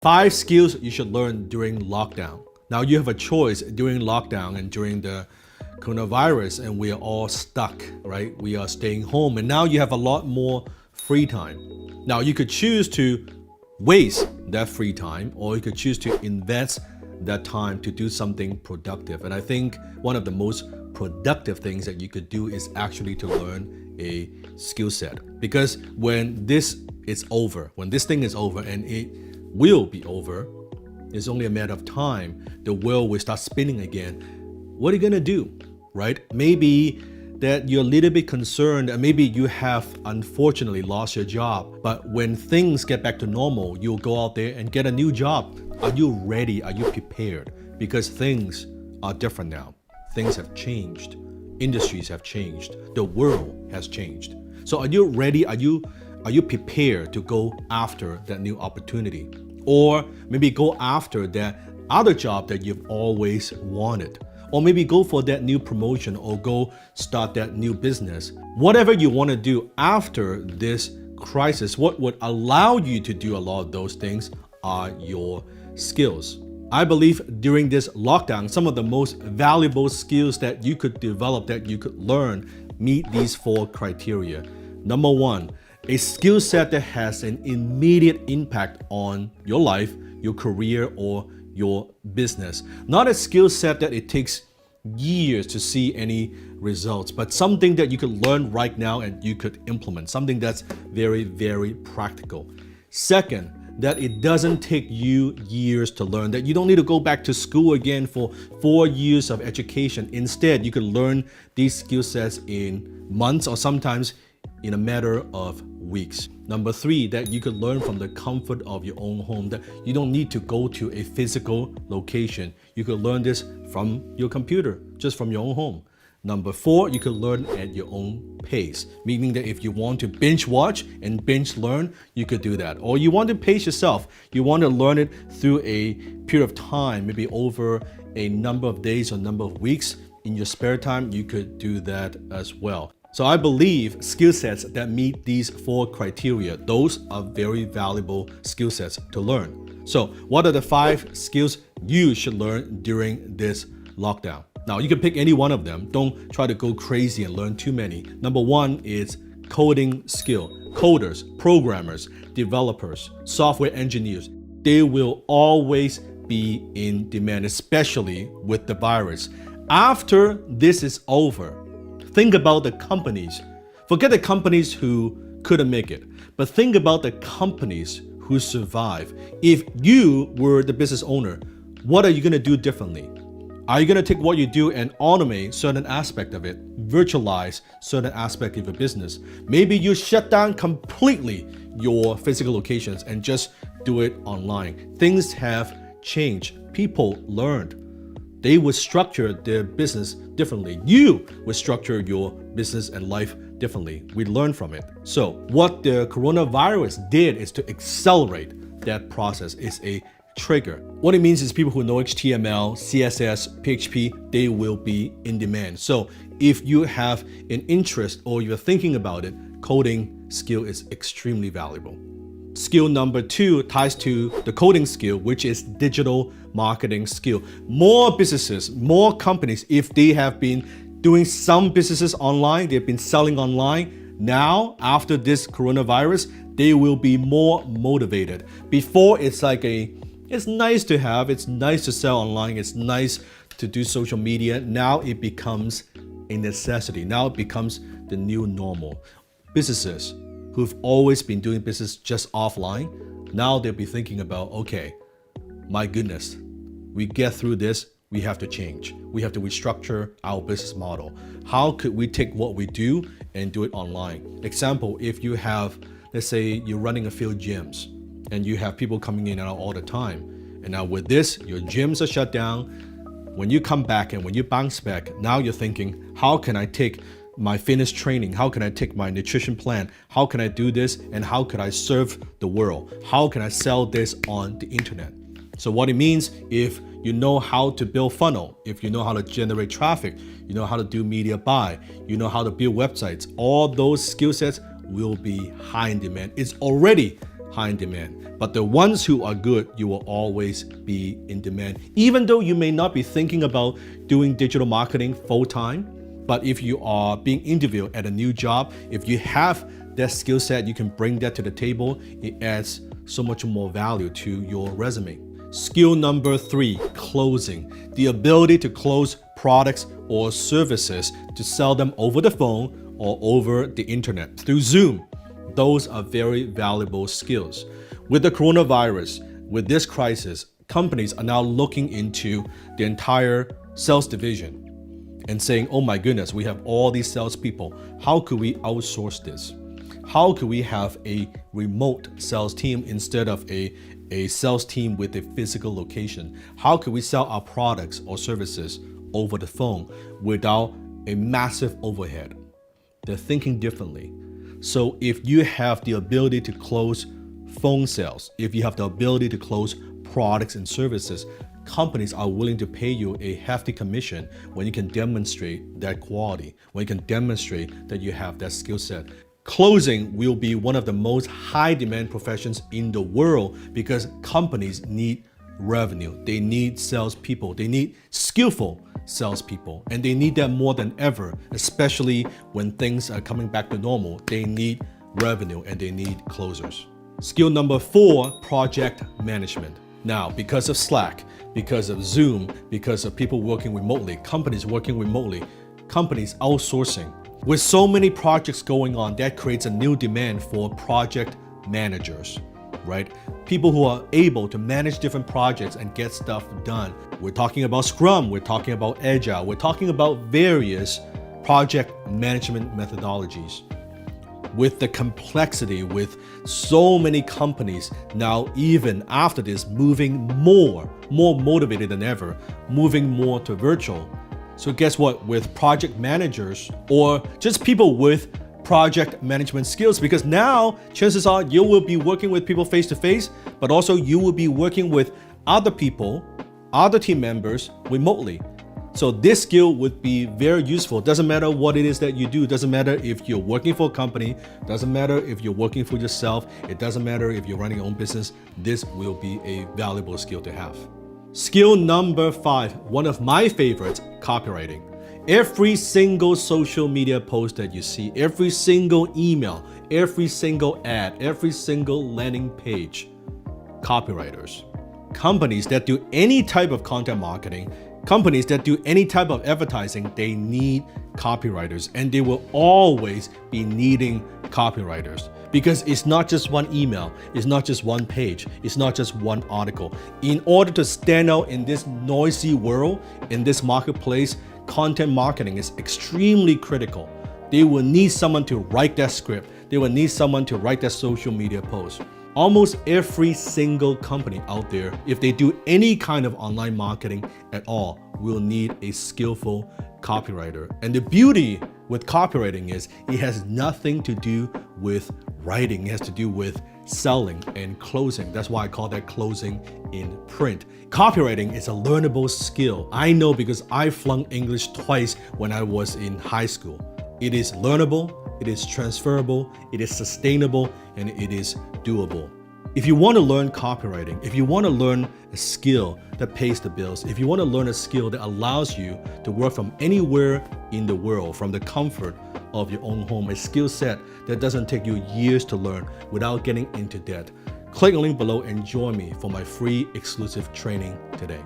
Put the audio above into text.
5 skills you should learn during lockdown. Now you have a choice during lockdown and during the coronavirus, and we are all stuck, right? We are staying home, and now you have a lot more free time. Now you could choose to waste that free time, or you could choose to invest that time to do something productive. And I think one of the most productive things that you could do is actually to learn a skill set. Because when this is over, when this thing is over, and it will be over, it's only a matter of time, the world will start spinning again. What are you gonna do, right? Maybe that you're a little bit concerned, and maybe you have unfortunately lost your job. But when things get back to normal, you'll go out there and get a new job. Are you ready? Are you prepared? Because things are different now. Things have changed. Industries have changed. The world has changed. So are you ready? Are you prepared to go after that new opportunity? Or maybe go after that other job that you've always wanted. Or maybe go for that new promotion, or go start that new business. Whatever you want to do after this crisis, what would allow you to do a lot of those things are your skills. I believe during this lockdown, some of the most valuable skills that you could develop, that you could learn, meet these 4 criteria. Number 1, a skill set that has an immediate impact on your life, your career, or your business. Not a skill set that it takes years to see any results, but something that you could learn right now and you could implement, something that's very, very practical. Second, that it doesn't take you years to learn, that you don't need to go back to school again for 4 years of education. Instead, you can learn these skill sets in months, or sometimes in a matter of weeks. Number 3, that you could learn from the comfort of your own home, that you don't need to go to a physical location. You could learn this from your computer, just from your own home. Number 4, you could learn at your own pace, meaning that if you want to binge watch and binge learn, you could do that. Or you want to pace yourself, you want to learn it through a period of time, maybe over a number of days or number of weeks in your spare time, you could do that as well. So I believe skill sets that meet these 4 criteria, those are very valuable skill sets to learn. So what are the 5 skills you should learn during this lockdown? Now you can pick any one of them. Don't try to go crazy and learn too many. Number 1 is coding skill. Coders, programmers, developers, software engineers, they will always be in demand, especially with the virus. After this is over, think about the companies. Forget the companies who couldn't make it, but think about the companies who survive. If you were the business owner, what are you going to do differently? Are you going to take what you do and automate certain aspect of it, virtualize certain aspect of your business? Maybe you shut down completely your physical locations and just do it online. Things have changed. People learned. They would structure their business differently. You would structure your business and life differently. We learn from it. So what the coronavirus did is to accelerate that process. It's a trigger. What it means is people who know HTML, CSS, PHP, they will be in demand. So if you have an interest or you're thinking about it, coding skill is extremely valuable. Skill number 2 ties to the coding skill, which is digital marketing skill. More businesses, more companies, if they have been doing some businesses online, they've been selling online, now after this coronavirus, they will be more motivated. Before, it's nice to have, it's nice to sell online, it's nice to do social media. Now it becomes a necessity. Now it becomes the new normal. Businesses who've always been doing business just offline, now they'll be thinking about, okay, my goodness, we get through this, we have to change. We have to restructure our business model. How could we take what we do and do it online? Example, if you have, let's say you're running a few gyms and you have people coming in and out all the time. And now with this, your gyms are shut down. When you come back and when you bounce back, now you're thinking, how can I take my fitness training? How can I take my nutrition plan? How can I do this? And how could I serve the world? How can I sell this on the internet? So what it means, if you know how to build funnel, if you know how to generate traffic, you know how to do media buy, you know how to build websites, all those skill sets will be high in demand. It's already high in demand. But the ones who are good, you will always be in demand. Even though you may not be thinking about doing digital marketing full-time, but if you are being interviewed at a new job, if you have that skill set, you can bring that to the table. It adds so much more value to your resume. Skill number 3, closing. The ability to close products or services to sell them over the phone or over the internet through Zoom. Those are very valuable skills. With the coronavirus, with this crisis, companies are now looking into the entire sales division and saying, oh my goodness, we have all these salespeople. How could we outsource this? How could we have a remote sales team instead of a sales team with a physical location? How could we sell our products or services over the phone without a massive overhead? They're thinking differently. So if you have the ability to close phone sales, if you have the ability to close products and services, companies are willing to pay you a hefty commission when you can demonstrate that quality, when you can demonstrate that you have that skill set. Closing will be one of the most high demand professions in the world because companies need revenue. They need salespeople. They need skillful salespeople, and they need that more than ever, especially when things are coming back to normal. They need revenue and they need closers. Skill number 4, project management. Now, because of Slack, because of Zoom, because of people working remotely, companies working remotely, companies outsourcing. With so many projects going on, that creates a new demand for project managers, right? People who are able to manage different projects and get stuff done. We're talking about Scrum, we're talking about Agile, we're talking about various project management methodologies. With the complexity, with so many companies now, even after this, moving more motivated than ever, moving more to virtual. So guess what? With project managers or just people with project management skills, because now chances are you will be working with people face to face, but also you will be working with other people, other team members remotely. So this skill would be very useful. Doesn't matter what it is that you do. Doesn't matter if you're working for a company. Doesn't matter if you're working for yourself. It doesn't matter if you're running your own business. This will be a valuable skill to have. Skill number 5, one of my favorites, copywriting. Every single social media post that you see, every single email, every single ad, every single landing page, copywriters. Companies that do any type of content marketing, companies that do any type of advertising, they need copywriters, and they will always be needing copywriters because it's not just one email, it's not just one page, it's not just one article. In order to stand out in this noisy world, in this marketplace, content marketing is extremely critical. They will need someone to write that script. They will need someone to write that social media post. Almost every single company out there, if they do any kind of online marketing at all, will need a skillful copywriter. And the beauty with copywriting is it has nothing to do with writing. It has to do with selling and closing. That's why I call that closing in print. Copywriting is a learnable skill. I know because I flunked English twice when I was in high school. It is learnable, it is transferable, it is sustainable, and it is doable. If you want to learn copywriting, if you want to learn a skill that pays the bills, if you want to learn a skill that allows you to work from anywhere in the world, from the comfort of your own home, a skill set that doesn't take you years to learn without getting into debt, click the link below and join me for my free exclusive training today.